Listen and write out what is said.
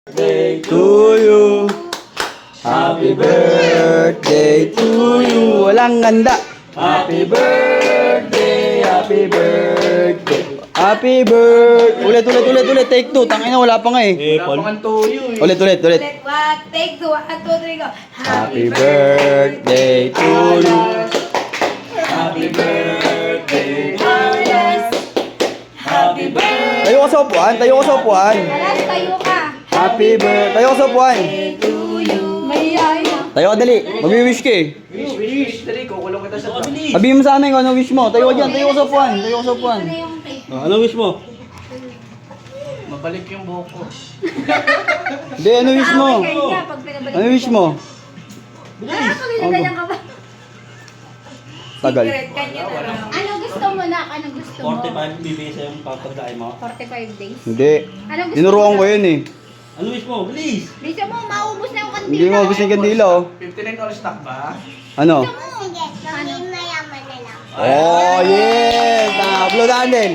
birthday to you. Happy birthday to you. Walang ganda. Happy birthday, happy birthday. Happy birthday. Ulit. Take two. Tangina, wala pa nga eh. Wala to you. Ulit. What? Take two. 1, 2, 3, go. Happy birthday to you. Happy birthday. Happy birthday. Tayo ka sa upuan. Alas, tayo ka. Happy birthday. Tayo ka sa upuan. To you. Mahihayin. Tayo ka dali. Mag-wish ka eh. Wish. Dali, kukulong kita sa truck. Sabihin mo sa amin kung ano wish mo. Tayo ka dyan. Tayo ka sa upuan. Ito na yung cake. Ano wish mo? Mabalik yung buhok ko. Hindi, ano wish mo? Okay ka pag pinabalik Ano wish mo? Pag ginagayan ka ba? Tagal. Secret, kanya na lang. Ano gusto mo na? Ano gusto mo? 45 bibigay sa'yo yung papagkain mo. 45 days. Hindi. Ano gusto Tinuruan mo ko na? yun eh. Ano wish mo? Bilis! Bisa mo, maubos na yung kandila. Hindi mo gusto yung kandila oh. 59 all stock ba? Ano? Sige, sabihin mayaman na lang. Oh, yes! Upload natin.